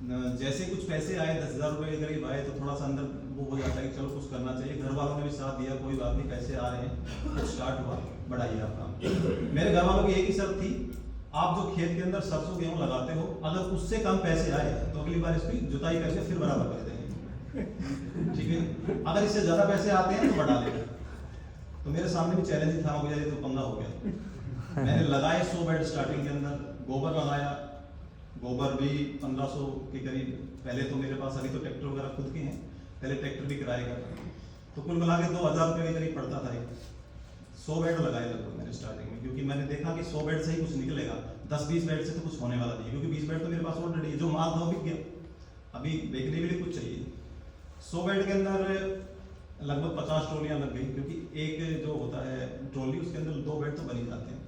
जैसे कुछ पैसे आए 10,000 रुपये के करीब आए तो थोड़ा सा अंदर वो हो जाता है कि चलो कुछ करना चाहिए। घर वालों ने भी साथ दिया, कोई बात नहीं, पैसे आ रहे हैं, कुछ स्टार्ट हुआ, बढ़ाइए आप काम। मेरे घर वालों की एक ही शर्त थी, आप जो खेत के अंदर सरसों गेहूँ लगाते हो अगर उससे कम पैसे आए तो अगली बार इसकी जुताई करके फिर बराबर कर देंगे, ठीक है। अगर इससे ज़्यादा पैसे आते हैं तो बढ़ा लेंगे। तो मेरे सामने भी चैलेंज था, मुझे तो पंगा हो गया। मैंने लगाए 100 बेड स्टार्टिंग के अंदर, गोबर लगाया, गोबर भी 1500 के करीब। पहले तो मेरे पास, अभी तो ट्रैक्टर वगैरह खुद के हैं, पहले ट्रैक्टर भी किराए का था, तो कुल मिला के 2000 रुपये के करीब पड़ता था। 100 बेड लगाए लगभग मैंने स्टार्टिंग में, क्योंकि मैंने देखा कि 100 बेड से ही कुछ निकलेगा, 10-20 बेड से तो कुछ होने वाला नहीं, क्योंकि 20 बेड तो मेरे पास ऑलरेडी है, जो माल था बिक गया, अभी बेचने के लिए कुछ चाहिए। 100 बेड के अंदर लगभग 50 ट्रॉलियाँ लग गई, क्योंकि एक जो होता है ट्रॉली उसके अंदर 2 बेड तो बन ही जाते हैं।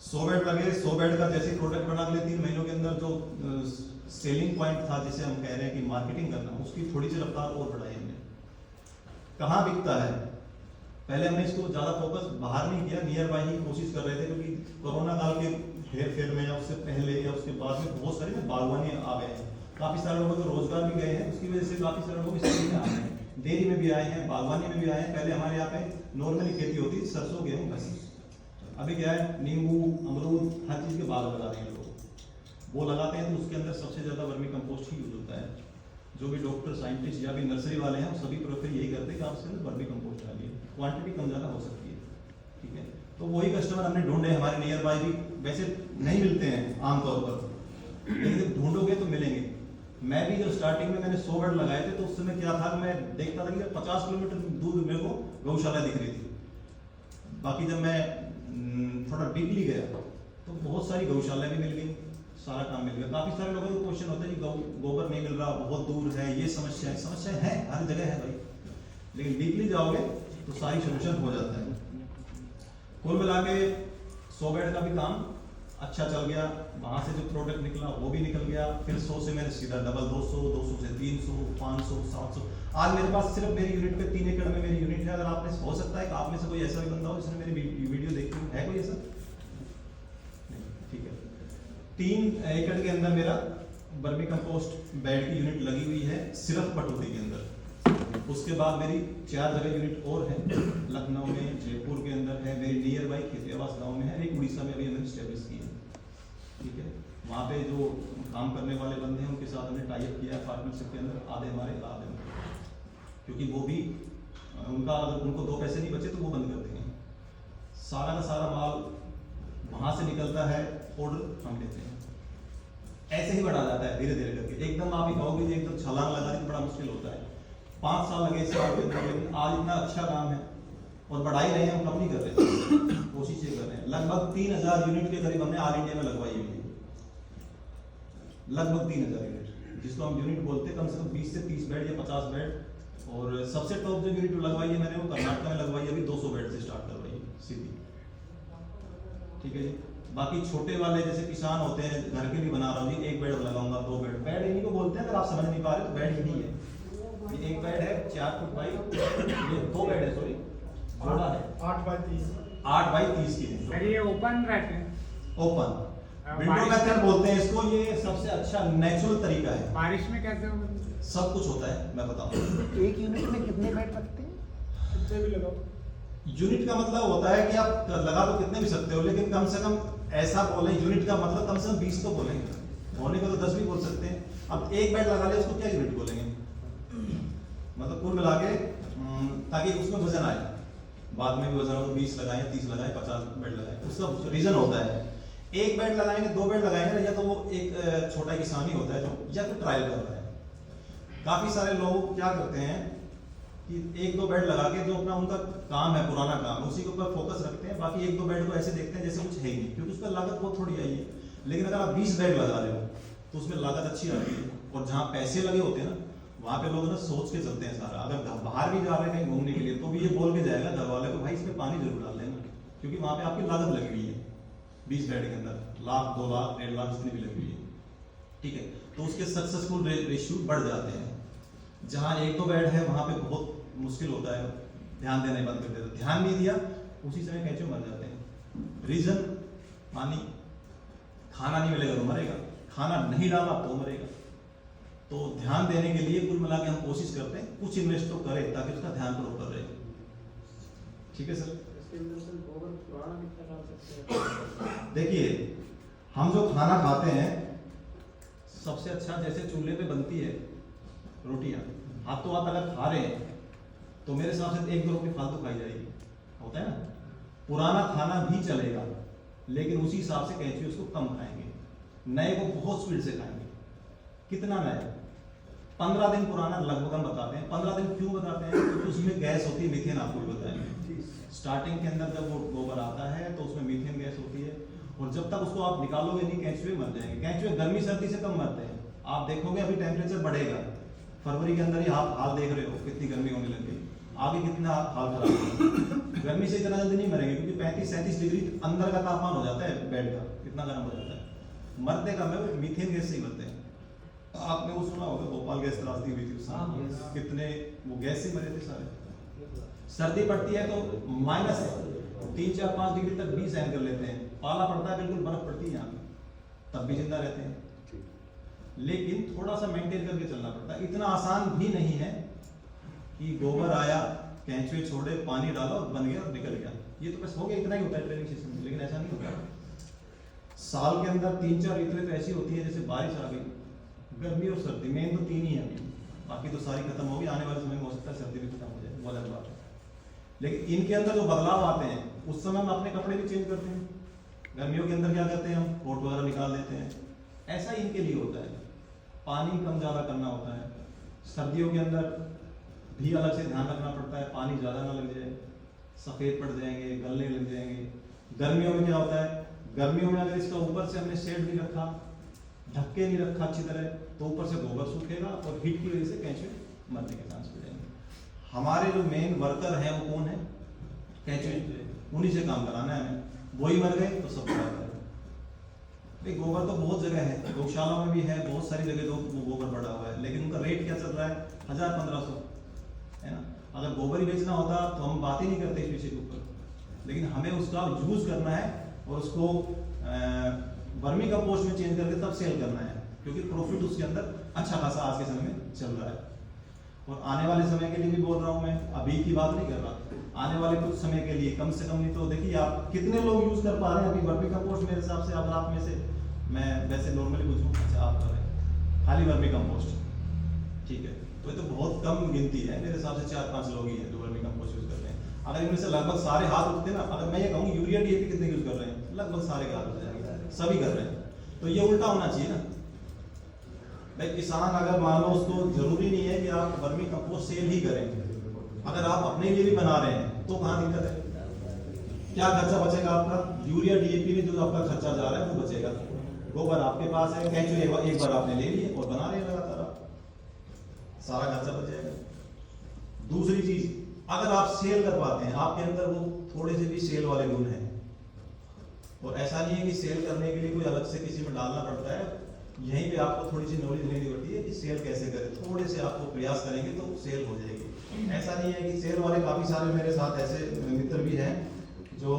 100 बेड लगे, 100 बेड का जैसे प्रोडक्ट बना के 3 महीनों के अंदर जो सेलिंग पॉइंट था, जिसे हम कह रहे हैं कि मार्केटिंग करना, उसकी थोड़ी सी रफ्तार और बढ़ाई हमने। कहाँ बिकता है, पहले हमने इसको ज़्यादा फोकस बाहर नहीं किया, नियर बाई ही कोशिश कर रहे थे, क्योंकि कोरोना काल के हेर फेर में या उससे पहले या उसके बाद में बहुत सारे बागवानी आ गए हैं, काफ़ी सारे लोगों को रोजगार भी गए हैं, उसकी वजह से काफ़ी सारे लोग इस में आए हैं, डेयरी में भी आए हैं, बागवानी में भी आए हैं। पहले हमारे यहाँ पे नॉर्मली खेती होती थी सरसों गेहूँ बस, अभी क्या है नींबू अमरूद हर चीज़ के बाग लगा रहे हैं लोग, वो लगाते हैं तो उसके अंदर सबसे ज़्यादा वर्मी कंपोस्ट ही यूज होता है। जो भी डॉक्टर साइंटिस्ट या भी नर्सरी वाले हैं वो सभी प्रेफर यही करते हैं कि आप उसके अंदर वर्मी कंपोस्ट डालिए, क्वांटिटी कम ज़्यादा हो सकती है, ठीक है। तो वही कस्टमर हमने ढूंढे, हमारे नियर बाय भी वैसे नहीं मिलते हैं आमतौर पर, लेकिन जब ढूंढोगे तो मिलेंगे। मैं भी जब स्टार्टिंग में मैंने 100 बेड लगाए थे तो उस समय क्या था, मैं देखता था कि 50 किलोमीटर दूर मेरे को गौशाला दिख रही थी। बाकी जब मैं थोड़ा डीपली गया तो बहुत सारी गौशाला भी मिल गई, सारा काम मिल गया। काफ़ी सारे लोगों को क्वेश्चन होता है कि गोबर नहीं मिल रहा, बहुत दूर है, ये समस्या है हर जगह है भाई, लेकिन डीपली जाओगे तो सारी सोल्यूशन हो जाता है। कुल मिला के 100 बेड का भी काम अच्छा चल गया, वहाँ से जो प्रोडक्ट निकला वो भी निकल गया। फिर 100 से मैंने सीधा डबल 200, 200 से 300, 500, 700। आज मेरे पास सिर्फ मेरी यूनिट पे 3 एकड़ में मेरी यूनिट है। अगर आपने, हो सकता है कि आप में से कोई ऐसा भी बंदा हो जिसने मेरी वीडियो देखी हो, है कोई ऐसा? नहीं, ठीक है। 3 एकड़ के अंदर मेरा वर्मी कंपोस्ट बेड की यूनिट लगी हुई है सिर्फ पटौदी के अंदर। उसके बाद मेरी 4 जगह यूनिट और है, लखनऊ में, जयपुर के अंदर है, मेरी नियर बाई खेतियावास गाँव में है, एक उड़ीसा में अभी हमने स्टेब्लिश की है, ठीक है। वहाँ पे जो काम करने वाले बंदे हैं उनके साथ हमने टाई अप किया है पार्टनरशिप के अंदर, आधे हमारे आधे उनके, क्योंकि वो भी उनका अगर उनको 2 पैसे नहीं बचे तो वो बंद कर देंगे। सारा का सारा माल वहाँ से निकलता है, ऑर्डर हम लेते हैं, ऐसे ही बढ़ा जाता है धीरे धीरे करके। एकदम आप ही कहोगे कि एकदम छलांग लगा तो बड़ा मुश्किल होता है। 5 साल लगे इस काम के अंदर, लेकिन आज इतना अच्छा काम है और बढ़ा ही रहे हैं, हम कम नहीं कर रहे, कोशिश ये कर रहे हैं। लगभग 3000 यूनिट के करीब हमने ऑल इंडिया में लगवाई हुई है, लगभग 3000 यूनिट, जिसको हम यूनिट बोलते हैं। कम से कम 20 से 30 बेड या 50 बेड, और सबसे टॉप जो यूनिट लगवाई है मैंने वो कर्नाटक में लगवाई है, अभी 200 बेड से स्टार्ट करवाई है सीधी, ठीक है जी। बाकी छोटे वाले जैसे किसान होते हैं, घर के भी बना रहा हूँ जी, 1 बेड लगाऊंगा, 2 बेड, बेड इन्हीं को बोलते हैं। अगर आप समझ नहीं पा रहे तो बेड ही नहीं है, ये 1 बेड है 4 फुट बाई, ये 2 बेड है, सॉरी जोड़ा है 8 बाई 30 की है। ये ओपन रहते हैं, ओपन विंडो मेथड बोलते हैं इसको। ये सबसे अच्छा नेचुरल तरीका है। बारिश में कैसे होगा? सब कुछ होता है, मैं बताऊं। एक यूनिट में कितने बेड रखते हैं? कितने भी लगाओ। यूनिट का मतलब होता है कि आप लगा तो कितने भी सकते हो, लेकिन कम से कम ऐसा बोले, यूनिट का मतलब कम से कम 20 तो बोलेंगे, होने को तो 10 भी बोल सकते हैं। अब 1 बेड लगा ले उसको क्या यूनिट बोलेंगे, मतलब कुल मिला के, ताकि उसमें वजन आए, बाद में भी वजन हो, 20 लगाए, 30 लगाए, 50 बेड लगाए, उसका रीजन होता है। 1 बेड लगाएंगे, 2 बेड लगाएंगे, या तो वो एक छोटा किसान ही होता है जो, या तो ट्रायल कर रहा है। काफी सारे लोग क्या करते हैं कि 1-2 बेड लगा के, जो अपना उनका काम है, पुराना काम, उसी के ऊपर फोकस रखते हैं, बाकी 1-2 बेड को ऐसे देखते हैं जैसे कुछ है ही नहीं, क्योंकि उसका लागत बहुत थोड़ी आई है। लेकिन अगर आप 20 बेड लगा रहे हो तो उसमें लागत अच्छी आती है, और जहाँ पैसे लगे होते हैं ना, वहाँ पे लोग ना सोच के चलते हैं सारा। अगर बाहर भी जा रहे हैं कहीं घूमने के लिए तो भी ये बोल के जाएगा घर वाले को, भाई इसमें पानी जरूर डाल देना, क्योंकि वहाँ पे आपकी लागत लगी हुई है 20 बेड के अंदर, 1 लाख 2 लाख 1.5 लाख जितनी भी लगी हुई है, ठीक है। तो उसके सक्सेसफुल रेशियो बढ़ जाते हैं। जहाँ 1-2 बेड है वहाँ पे बहुत मुश्किल होता है, ध्यान देना बंद कर देते, ध्यान नहीं दिया उसी समय कैंचो मर जाते हैं। रीजन पानी, खाना नहीं मिलेगा तो मरेगा, खाना नहीं डाला तो मरेगा। तो ध्यान देने के लिए कुल मिला के हम कोशिश करते हैं कुछ इन्वेस्ट तो करें ताकि उसका ध्यान प्रॉपर रहे। ठीक है सर। देखिए हम जो खाना खाते हैं सबसे अच्छा जैसे चूल्हे पे बनती है रोटियां, हाथों हाथ अगर खा रहे हैं तो मेरे हिसाब से 1-2 रोटी फालतू खाई जाएगी, होता है ना। पुराना खाना भी चलेगा लेकिन उसी हिसाब से कैंची उसको कम खाएंगे, नए को बहुत स्पीड से खाएंगे। कितना नया? 15 दिन पुराना लगभग हम बताते हैं। 15 दिन क्यों बताते हैं? क्योंकि उसमें गैस होती है मीथेन, आपको भी बताएंगे। स्टार्टिंग के अंदर जब वो गोबर आता है तो उसमें मीथेन गैस होती है और जब तक उसको आप निकालोगे नहीं कैंचुए मर जाएंगे। कैंचुए गर्मी सर्दी से कम मरते हैं। आप देखोगे अभी टेम्परेचर बढ़ेगा, फरवरी के अंदर ही आप हाल देख रहे हो कितनी गर्मी होने लग गई, आगे कितना हाल खराब होगा। गर्मी से इतना जल्दी नहीं मरेंगे क्योंकि 35-37 डिग्री अंदर का तापमान हो जाता है बेड का, इतना गर्म हो जाता है। मरते कम है, मीथेन गैस से ही मरते हैं। आपने वो सुना होगा भोपाल गैस त्रासदी हुई थी उस समय, कितने वो गैस से मरे थे सारे। सर्दी पड़ती है तो -3-4-5 डिग्री तक भी सहन कर लेते हैं, पाला पड़ता है बिल्कुल बर्फ पड़ती है यहाँ तब भी जिंदा रहते हैं। लेकिन थोड़ा सा मेंटेन करके चलना पड़ता है। इतना आसान भी नहीं है कि गोबर आया कैंचुए छोड़े पानी डालो बन गया और निकल गया। ये तो बस हो गया, इतना ही होता है ट्रेनिंग सिस्टम में, लेकिन ऐसा नहीं होता। साल के अंदर 3-4 ऋतुएं तो ऐसी होती है जैसे बारिश आ गई, गर्मी और सर्दी, मेन तो 3 ही है अभी, बाकी तो सारी खत्म होगी। आने वाले समय में हो सकता है सर्दी भी खत्म हो जाए, वो अलग बात है। लेकिन इनके अंदर जो बदलाव आते हैं उस समय हम अपने कपड़े भी चेंज करते हैं। गर्मियों के अंदर क्या करते हैं, हम कोट वगैरह निकाल देते हैं, ऐसा इनके लिए होता है। पानी कम ज़्यादा करना होता है। सर्दियों के अंदर भी अलग से ध्यान रखना पड़ता है, पानी ज़्यादा ना लग जाए, सफ़ेद पड़ जाएंगे, गलने लग जाएंगे। गर्मियों में क्या होता है, गर्मियों में अगर इसका ऊपर से हमने शेड नहीं रखा, ढक के नहीं रखा अच्छी तरह, तो ऊपर से गोबर सूखेगा और हीट की वजह से कैंचुए मरने के चांस हो जाएंगे। हमारे जो मेन वर्कर हैं वो कौन है? कैंचुए, उन्हीं से काम कराना है हमें। वही मर गए तो सब खराब है। भाई गोबर तो बहुत जगह है, गौशाला में भी है, बहुत सारी जगह तो वो गोबर बढ़ा हुआ है, लेकिन उनका रेट क्या चल रहा है? 1000-1500 है ना। अगर गोबर ही बेचना होता तो हम बात ही नहीं करते इस विषय के ऊपर, लेकिन हमें उसका यूज करना है और उसको वर्मी कंपोस्ट में चेंज करके तब सेल करना है, क्योंकि प्रॉफिट उसके अंदर अच्छा खासा आज के समय में चल रहा है। और आने वाले समय के लिए भी बोल रहा हूँ मैं, अभी की बात नहीं कर रहा, आने वाले कुछ समय के लिए कम से कम नहीं तो देखिए आप कितने लोग यूज कर पा रहे हैं अभी वर्मी कंपोस्ट। मेरे हिसाब से अगर आप में से, मैं वैसे नॉर्मली पूछूं, अच्छा आप कर रहे हैं खाली वर्मी कंपोस्ट, ठीक है, तो ये तो बहुत कम गिनती है। मेरे हिसाब से 4-5 लोग ही हैं जो वर्मी कंपोस्ट यूज कर रहे हैं। अगर इनमें से लगभग सारे हाथ उठते ना, अगर मैं ये कहूँ यूरिया DAP कितने यूज कर रहे हैं, लगभग सारे के हाथ उठ जाएंगे, सभी कर रहे हैं। तो ये उल्टा होना चाहिए ना भाई। किसान अगर मान लो, उसको जरूरी नहीं है कि आप वर्मी कंपोस्ट सेल ही करें, अगर आप अपने लिए भी बना रहे हैं तो कहाँ दिक्कत है? क्या खर्चा बचेगा आपका? यूरिया DAP में जो आपका खर्चा जा रहा है वो बचेगा। गोबर आपके पास है, कैंचुए एक बार आपने ले लिए और बना रहे हैं लगातार, आप सारा खर्चा बच जाएगा। दूसरी चीज, अगर आप सेल कर पाते हैं, आपके अंदर वो थोड़े से भी सेल वाले गुण हैं, और ऐसा नहीं है कि सेल करने के लिए कोई अलग से किसी में डालना पड़ता है, यहीं पे आपको थोड़ी सी नॉलेज लेनी पड़ती है कि सेल कैसे करें। थोड़े से आपको प्रयास करेंगे तो सेल हो जाएगी। ऐसा नहीं है कि सेल वाले, काफी सारे मेरे साथ ऐसे मित्र भी हैं जो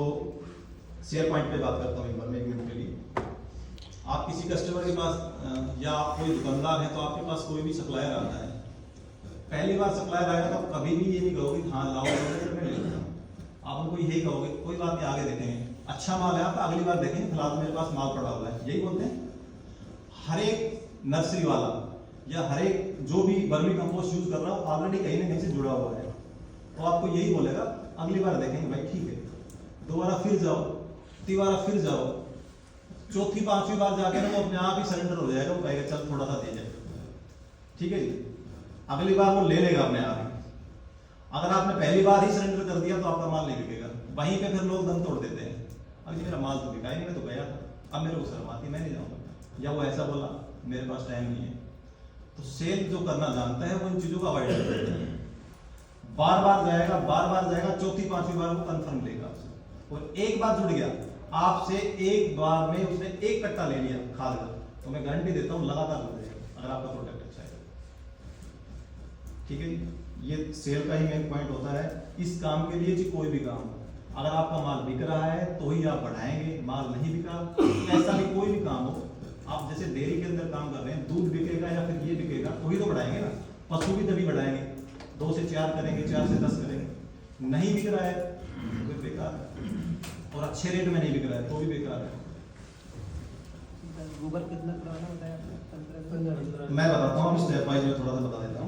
शेयर पॉइंट पे बात करता हूँ एक बार में, 1 मिनट के लिए। आप किसी कस्टमर के पास या आप कोई दुकानदार है तो आपके पास कोई भी सप्लायर आता है, पहली बार सप्लायर आएगा तो आप कभी भी ये नहीं कहोगे हाँ लाओ मैं ले लेता हूँ। आप उनको यही कहोगे कोई बात नहीं आगे देखेंगे, अच्छा माल है आपका अगली बार देखेंगे, फिलहाल मेरे पास माल पड़ा हुआ है, यही बोलते हैं। हर एक नर्सरी वाला या हर एक जो भी वर्मी कंपोस्ट यूज कर रहा हो ऑलरेडी कहीं ना कहीं से जुड़ा हुआ है, तो आपको यही बोलेगा अगली बार देखेंगे भाई, ठीक है। दोबारा फिर जाओ, तीसरा फिर जाओ, चौथी 5वीं बार जाके ना वो अपने आप ही सरेंडर हो जाएगा, वो कहेगा चल थोड़ा सा दे जाए, ठीक है जी। अगली बार वो ले लेगा अपने आप ही। अगर आपने पहली बार ही सरेंडर कर दिया तो आपका माल नहीं बिकेगा। वहीं पे फिर लोग दम तोड़ देते हैं, अब जी मेरा माल तो बिका ही नहीं, मैं तो गया था, अब मेरे को शर्म आती, मैं नहीं जाऊँगा, या वो ऐसा बोला मेरे पास टाइम नहीं है। तो सेल जो करना जानता है वो इन चीजों का अवॉइड करता है। बार बार जाएगा, चौथी 5वीं बार वो कंफर्म लेगा आपसे, और एक बार जुड़ गया आपसे, एक बार में उसने 1 कट्टा ले लिया खाद का, तो मैं गारंटी देता हूँ लगातार जुड़ जाएगा अगर आपका प्रोडक्ट अच्छा है, ठीक है जी। ये सेल का ही मेन पॉइंट होता है इस काम के लिए जी। कोई भी काम, अगर आपका माल बिक रहा है तो ही आप बढ़ाएंगे, माल नहीं बिका, ऐसा भी कोई भी काम हो आप जैसे डेयरी के अंदर काम कर रहे हैं, दूध बिकेगा या फिर ये बिकेगा वही तो बढ़ाएंगे ना, पशु भी तभी बढ़ाएंगे, 2 से 4 करेंगे, 4 से 10 करेंगे। नहीं बिक रहा है तो फिर बेकार है, और अच्छे रेट में नहीं बिक रहा है तो भी बेकार है। गोबर कितना पुराना होता है आपका? 15 मैं बताता हूँ, स्टेप वाइज में थोड़ा सा बता देता हूँ।